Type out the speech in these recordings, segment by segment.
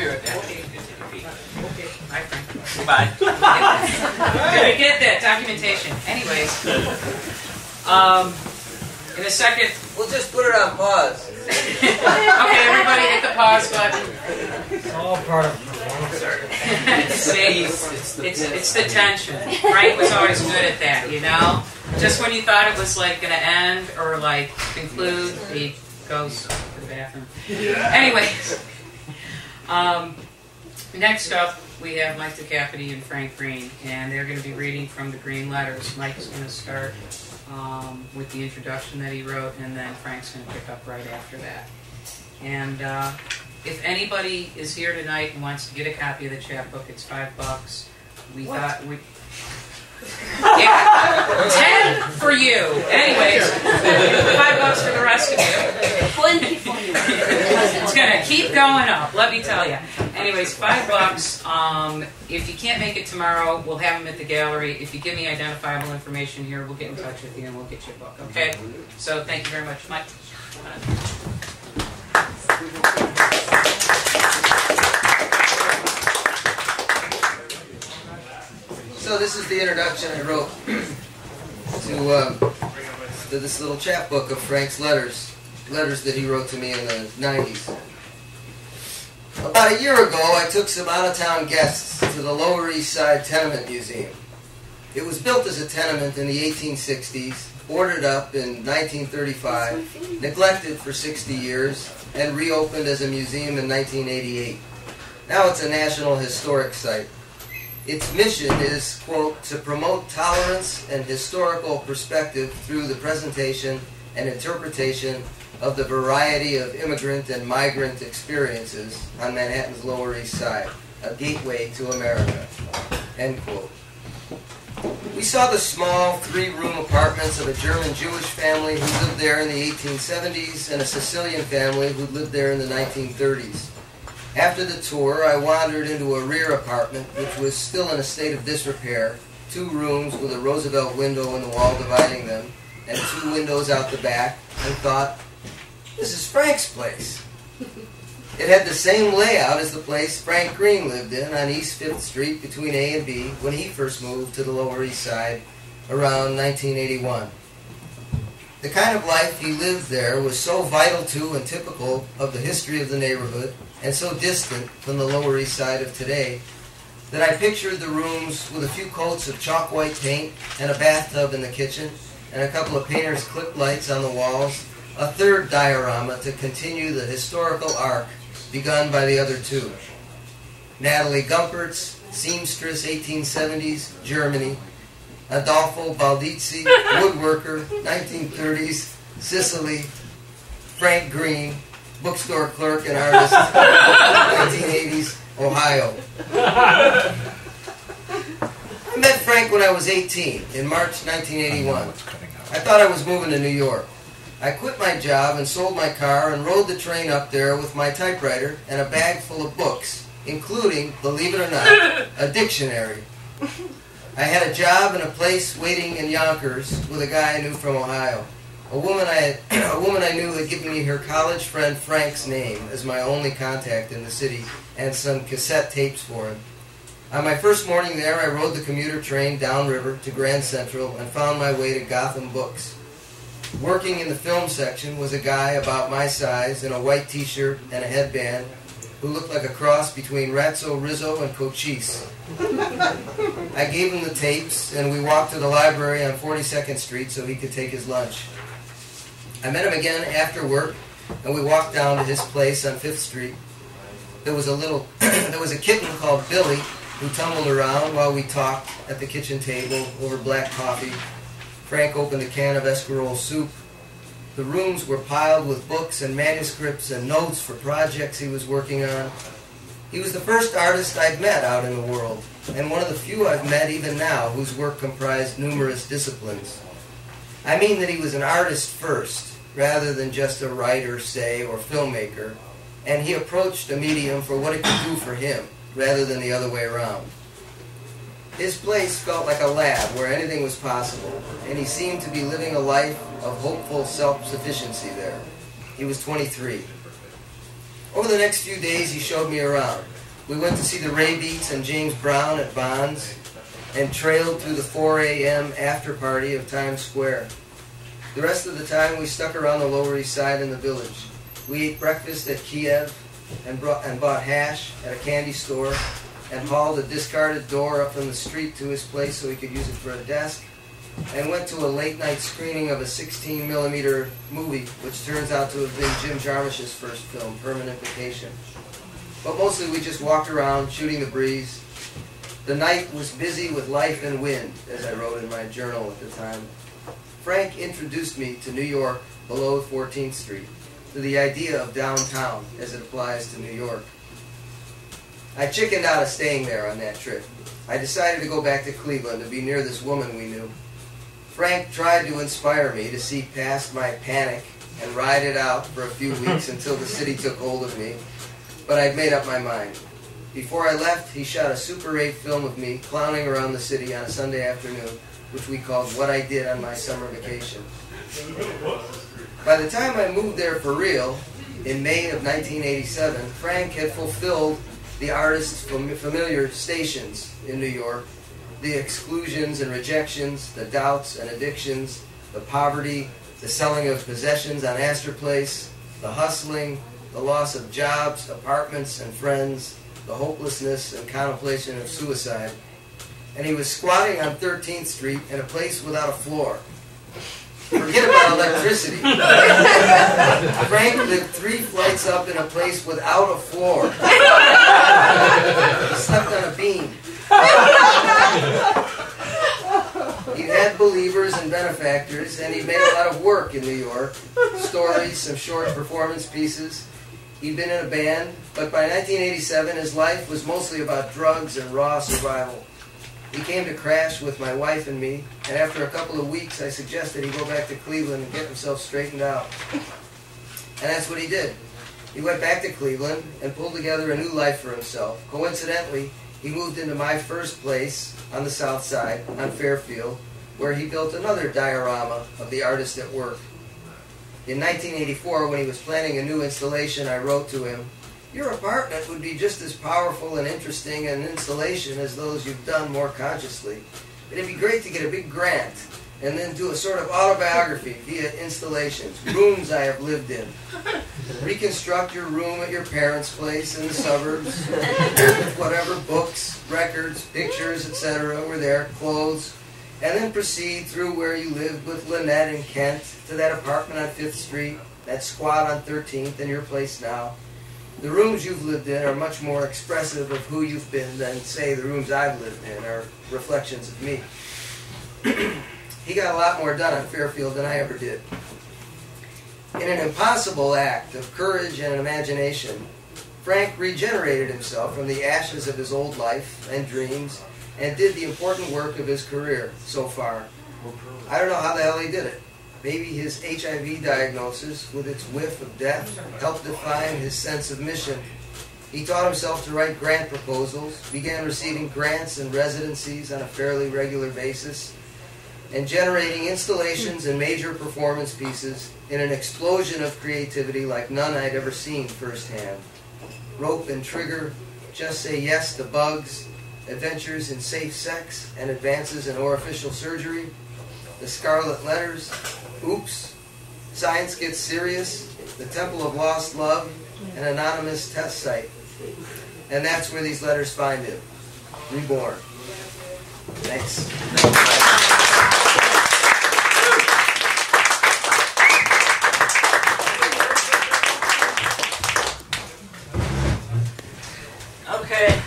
good. Okay, bye, Frank. Goodbye. Did we get that documentation? Anyways, in a second, We'll just put it on pause. okay, everybody hit the pause button. It's all part of performance. See, it's the tension. Frank was always good at that, you know? Just when you thought it was like going to end or like conclude, he goes to the bathroom. Anyways, next up we have Mike DeCapite and Frank Green, and they're going to be reading from the Green Letters. Mike is going to start with the introduction that he wrote, and then Frank's going to pick up right after that. And if anybody is here tonight and wants to get a copy of the chapbook, it's $5. We thought we. Yeah, 10 for you. Anyways, $5 for the rest of you. It's gonna keep going up. Let me tell you. Anyways, $5. If you can't make it tomorrow, we'll have them at the gallery. If you give me identifiable information here, we'll get in touch with you and we'll get you a book. Okay? So thank you very much, Mike. So this is the introduction I wrote to this little chapbook of Frank's letters that he wrote to me in the 90s. About a year ago, I took some out-of-town guests to the Lower East Side Tenement Museum. It was built as a tenement in the 1860s, boarded up in 1935, neglected for 60 years, and reopened as a museum in 1988. Now it's a National Historic Site. Its mission is, quote, to promote tolerance and historical perspective through the presentation and interpretation of the variety of immigrant and migrant experiences on Manhattan's Lower East Side, a gateway to America, end quote. We saw the small three-room apartments of a German Jewish family who lived there in the 1870s and a Sicilian family who lived there in the 1930s. After the tour, I wandered into a rear apartment, which was still in a state of disrepair, 2 rooms with a Roosevelt window in the wall dividing them, and 2 windows out the back, and thought, this is Frank's place. It had the same layout as the place Frank Green lived in on East 5th Street between A and B when he first moved to the Lower East Side around 1981. The kind of life he lived there was so vital to and typical of the history of the neighborhood, and so distant from the Lower East Side of today, that I pictured the rooms with a few coats of chalk white paint and a bathtub in the kitchen and a couple of painter's clip lights on the walls, a third diorama to continue the historical arc begun by the other 2. Natalie Gumpert's seamstress, 1870s, Germany. Adolfo Baldizzi, woodworker, 1930s, Sicily. Frank Green, bookstore clerk and artist, 1980s, Ohio. I met Frank when I was 18, in March 1981. I thought I was moving to New York. I quit my job and sold my car and rode the train up there with my typewriter and a bag full of books, including, believe it or not, a dictionary. I had a job and a place waiting in Yonkers with a guy I knew from Ohio. A woman I knew had given me her college friend Frank's name as my only contact in the city and some cassette tapes for him. On my first morning there, I rode the commuter train downriver to Grand Central and found my way to Gotham Books. Working in the film section was a guy about my size in a white t-shirt and a headband who looked like a cross between Ratso Rizzo and Cochise. I gave him the tapes, and we walked to the library on 42nd Street so he could take his lunch. I met him again after work, and we walked down to his place on 5th Street. There was a kitten called Billy who tumbled around while we talked at the kitchen table over black coffee. Frank opened a can of escarole soup. The rooms were piled with books and manuscripts and notes for projects he was working on. He was the first artist I'd met out in the world, and one of the few I've met even now whose work comprised numerous disciplines. I mean that he was an artist first, rather than just a writer, say, or filmmaker, and he approached a medium for what it could do for him, rather than the other way around. His place felt like a lab where anything was possible, and he seemed to be living a life of hopeful self-sufficiency there. He was 23. Over the next few days, he showed me around. We went to see the Ray Beats and James Brown at Bonds and trailed through the 4 a.m. after party of Times Square. The rest of the time we stuck around the Lower East Side in the Village. We ate breakfast at Kiev and bought hash at a candy store and hauled a discarded door up from the street to his place so he could use it for a desk, and went to a late-night screening of a 16mm movie, which turns out to have been Jim Jarmusch's first film, Permanent Vacation. But mostly we just walked around, shooting the breeze. The night was busy with life and wind, as I wrote in my journal at the time. Frank introduced me to New York below 14th Street, to the idea of downtown as it applies to New York. I chickened out of staying there on that trip. I decided to go back to Cleveland to be near this woman we knew. Frank tried to inspire me to see past my panic and ride it out for a few weeks until the city took hold of me, but I'd made up my mind. Before I left, he shot a Super 8 film of me clowning around the city on a Sunday afternoon, which we called What I Did on My Summer Vacation. By the time I moved there for real, in May of 1987, Frank had fulfilled the artist's familiar stations in New York, the exclusions and rejections, the doubts and addictions, the poverty, the selling of possessions on Astor Place, the hustling, the loss of jobs, apartments, and friends, the hopelessness and contemplation of suicide. And he was squatting on 13th Street in a place without a floor. Forget about electricity. Frank lived 3 flights up in a place without a floor. He slept on a beam. He had believers and benefactors, and he made a lot of work in New York. Stories, some short performance pieces. He'd been in a band, but by 1987 his life was mostly about drugs and raw survival. He came to crash with my wife and me, and after a couple of weeks I suggested he go back to Cleveland and get himself straightened out. And that's what he did. He went back to Cleveland and pulled together a new life for himself. Coincidentally, he moved into my first place on the south side, on Fairfield, where he built another diorama of the artist at work. In 1984, when he was planning a new installation, I wrote to him, "Your apartment would be just as powerful and interesting an installation as those you've done more consciously. It'd be great to get a big grant and then do a sort of autobiography via installations, rooms I have lived in. Reconstruct your room at your parents' place in the suburbs with whatever books, records, pictures, etc. were there, clothes, and then proceed through where you lived with Lynette in Kent to that apartment on 5th Street, that squat on 13th, and your place now. The rooms you've lived in are much more expressive of who you've been than, say, the rooms I've lived in are reflections of me." He got a lot more done on Fairfield than I ever did. In an impossible act of courage and imagination, Frank regenerated himself from the ashes of his old life and dreams and did the important work of his career so far. I don't know how the hell he did it. Maybe his HIV diagnosis, with its whiff of death, helped define his sense of mission. He taught himself to write grant proposals, began receiving grants and residencies on a fairly regular basis, and generating installations and major performance pieces in an explosion of creativity like none I'd ever seen firsthand. Rope and Trigger, Just Say Yes to Bugs, Adventures in Safe Sex, and Advances in Orificial Surgery, The Scarlet Letters, Oops, Science Gets Serious, The Temple of Lost Love, an anonymous test site. And that's where these letters find him. Reborn. Thanks. Okay,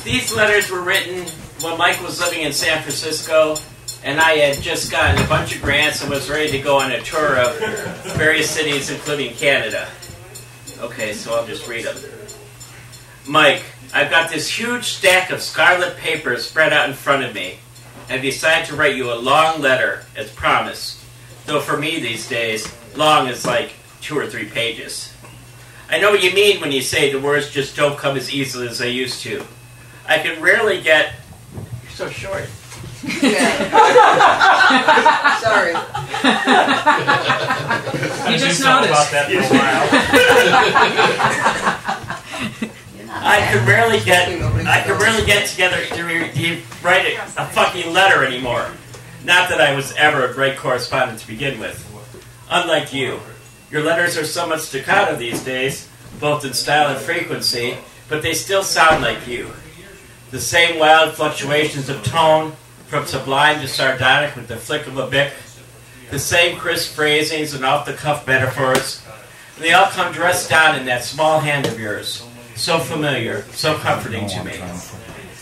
these letters were written when Mike was living in San Francisco, and I had just gotten a bunch of grants and was ready to go on a tour of various cities, including Canada. Okay, so I'll just read them. Mike, I've got this huge stack of scarlet paper spread out in front of me. I've decided to write you a long letter, as promised. Though for me these days, long is like 2 or 3 pages. I know what you mean when you say the words just don't come as easily as they used to. I can rarely get... You're so short. Yeah. Sorry. You just noticed. About that for a while. I could rarely get together to write a fucking letter anymore. Not that I was ever a great correspondent to begin with. Unlike you, your letters are somewhat staccato these days, both in style and frequency, but they still sound like you. The same wild fluctuations of tone, from sublime to sardonic with the flick of a bic. The same crisp phrasings and off-the-cuff metaphors. And they all come dressed down in that small hand of yours. So familiar, so comforting to me.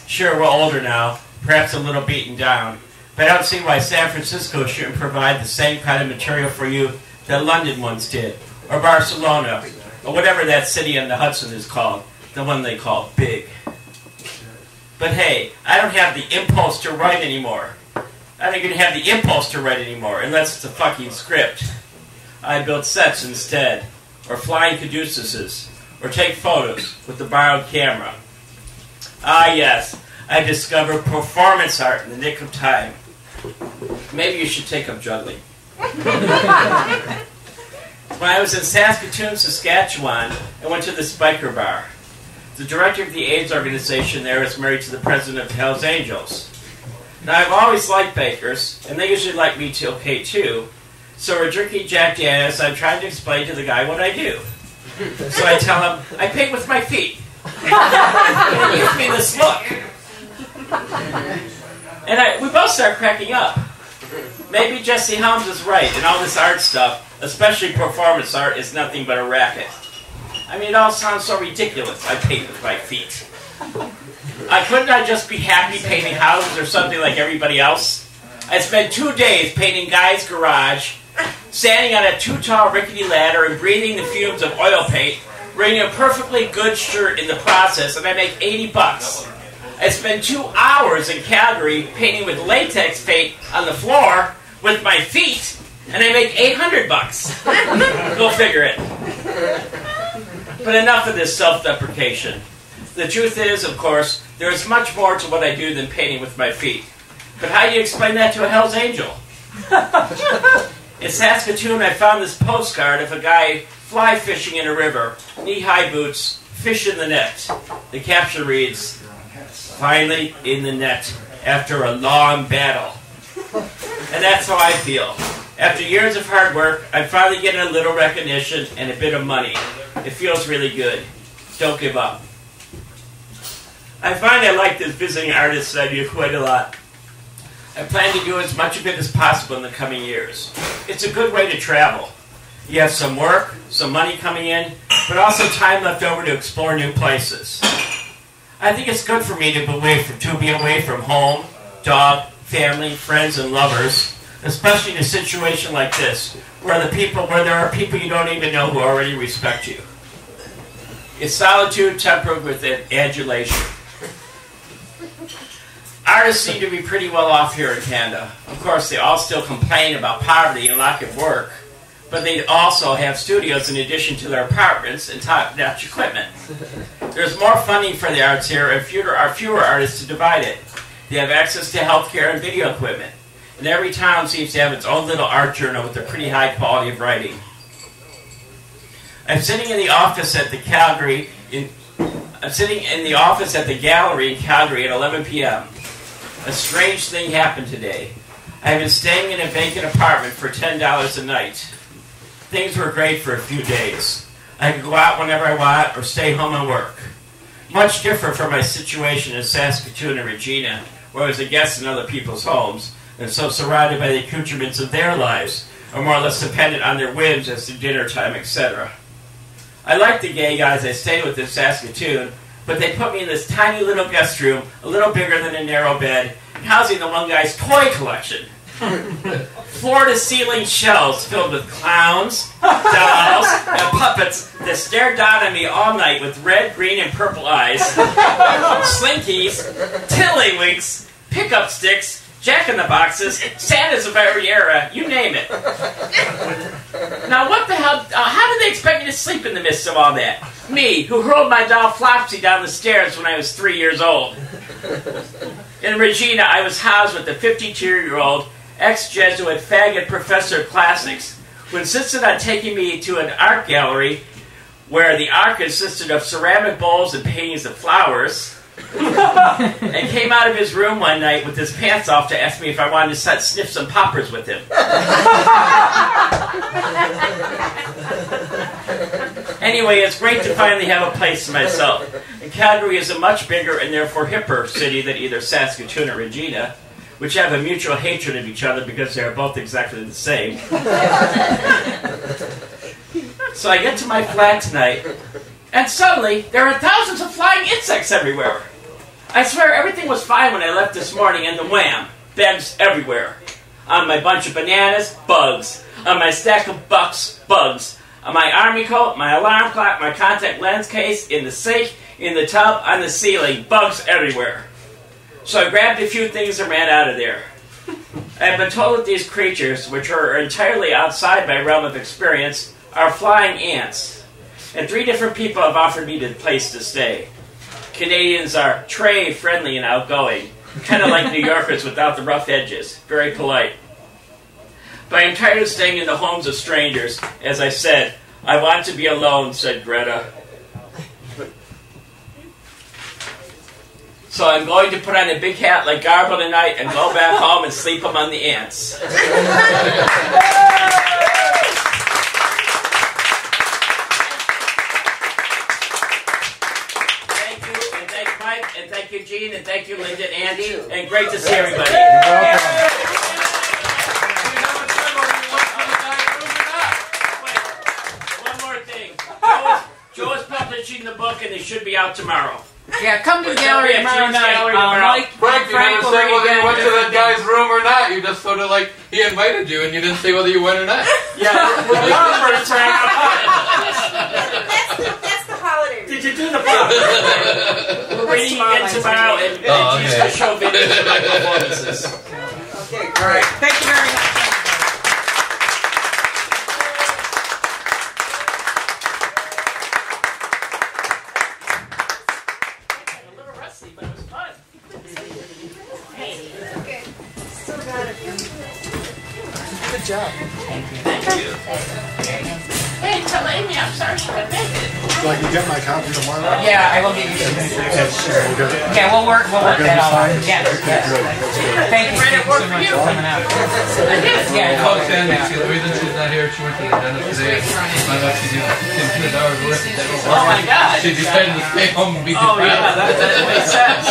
Sure, we're older now, perhaps a little beaten down, but I don't see why San Francisco shouldn't provide the same kind of material for you that London once did, or Barcelona, or whatever that city on the Hudson is called, the one they call big. But hey, I don't have the impulse to write anymore. I don't even have the impulse to write anymore, unless it's a fucking script. I build sets instead, or flying caduceus, or take photos with the borrowed camera. Ah yes, I discovered performance art in the nick of time. Maybe you should take up juggling. When I was in Saskatoon, Saskatchewan, I went to the Spiker Bar. The director of the AIDS organization there is married to the president of Hell's Angels. Now, I've always liked bakers, and they usually like me okay too. So we're drinking Jack Daniels. I'm trying to explain to the guy what I do. So I tell him, I paint with my feet. And he gives me this look. And we both start cracking up. Maybe Jesse Helms is right, and all this art stuff, especially performance art, is nothing but a racket. I mean, it all sounds so ridiculous. I paint with my feet. Couldn't I just be happy painting houses or something like everybody else? I spent 2 days painting Guy's garage, standing on a too-tall rickety ladder and breathing the fumes of oil paint, wearing a perfectly good shirt in the process, and I make $80. I spent 2 hours in Calgary painting with latex paint on the floor with my feet, and I make $800. Go figure it. But enough of this self-deprecation. The truth is, of course, there is much more to what I do than painting with my feet. But how do you explain that to a Hell's Angel? In Saskatoon, I found this postcard of a guy fly fishing in a river, knee-high boots, fish in the net. The caption reads, "Finally in the net, after a long battle." And that's how I feel. After years of hard work, I'm finally getting a little recognition and a bit of money. It feels really good. Don't give up. I find I like this visiting artist idea quite a lot. I plan to do as much of it as possible in the coming years. It's a good way to travel. You have some work, some money coming in, but also time left over to explore new places. I think it's good for me to be away from home, dog, family, friends, and lovers, especially in a situation like this, where there are people you don't even know who already respect you. It's solitude tempered with adulation. Artists seem to be pretty well off here in Canada. Of course, they all still complain about poverty and lack of work, but they also have studios in addition to their apartments and top-notch equipment. There's more funding for the arts here and fewer artists to divide it. They have access to healthcare and video equipment, and every town seems to have its own little art journal with a pretty high quality of writing. I'm sitting in the office at the Gallery in Calgary at 11 p.m. A strange thing happened today. I have been staying in a vacant apartment for $10 a night. Things were great for a few days. I could go out whenever I want or stay home and work. Much different from my situation in Saskatoon and Regina, where I was a guest in other people's homes, and so surrounded by the accoutrements of their lives, or more or less dependent on their whims as to dinner time, etc. I liked the gay guys I stayed with in Saskatoon, but they put me in this tiny little guest room, a little bigger than a narrow bed, housing the one guy's toy collection. Floor-to-ceiling shelves filled with clowns, dolls, and puppets that stared down at me all night with red, green, and purple eyes, slinkies, tiddlywinks, pickup sticks, jack-in-the-boxes, Santas of every era, you name it. Now what the hell, how did they expect me to sleep in the midst of all that? Me, who hurled my doll Flopsy down the stairs when I was 3 years old. In Regina, I was housed with the 52-year-old ex-Jesuit faggot professor of classics who insisted on taking me to an art gallery where the art consisted of ceramic bowls and paintings of flowers, and came out of his room one night with his pants off to ask me if I wanted to sniff some poppers with him. Anyway, it's great to finally have a place to myself. And Calgary is a much bigger and therefore hipper city than either Saskatoon or Regina, which have a mutual hatred of each other because they are both exactly the same. So I get to my flat tonight, and suddenly there are thousands of flying insects everywhere. I swear everything was fine when I left this morning, and then wham, bugs everywhere. On my bunch of bananas, bugs. On my stack of bucks, bugs. On my army coat, my alarm clock, my contact lens case, in the sink, in the tub, on the ceiling, bugs everywhere. So I grabbed a few things and ran out of there. I have been told that these creatures, which are entirely outside my realm of experience, are flying ants. And 3 different people have offered me the place to stay. Canadians are tray friendly and outgoing, kind of like New Yorkers without the rough edges, very polite. But I'm tired of staying in the homes of strangers. As I said, I want to be alone, said Greta. So I'm going to put on a big hat like Garbo tonight and go back home and sleep among the ants. Thank you, and thank Mike, and thank you, Gene, and thank you, Linda and Andy, and great to see everybody. You're welcome. Joe is publishing the book, and they should be out tomorrow. Yeah, come to the gallery tomorrow night. Mike, Frank, you Frank didn't will say read whether again. you went to that guy's room or not. You just sort of like, he invited you, and you didn't say whether you went or not. Yeah, we're first, Frank. That's the holiday. Did you do the book? We're reading again tomorrow, and Gene's going to show videos of my performances. Okay, great. Thank you very much. Good job. Thank you. Hey, tell Amy I'm sorry she couldn't make it. So I can get my copy tomorrow? Yeah, I will give you some. Okay, we'll work that all out. Yes, yes. Thank you so much for coming out. Yeah, Oh, Sandy, the reason she's not here, she went to the dentist today. Found out she did $10 worth of dental work. Oh my God. She decided to stay home and be Oh depressed. yeah, that makes sense.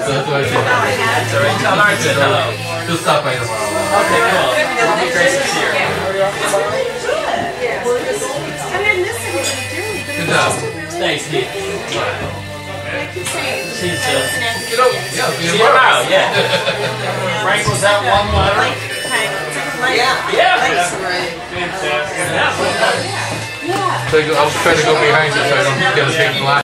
So that's why I said, That's all right. Tell Art said hello. she'll stop by tomorrow. Okay, cool. It'll be great to see her. Good job. Thanks, Steve. See you soon. Get over. Yeah, See you tomorrow, yeah. Frank, was that one letter? Yeah. Fantastic. So I was trying to go behind you so I don't get a big black.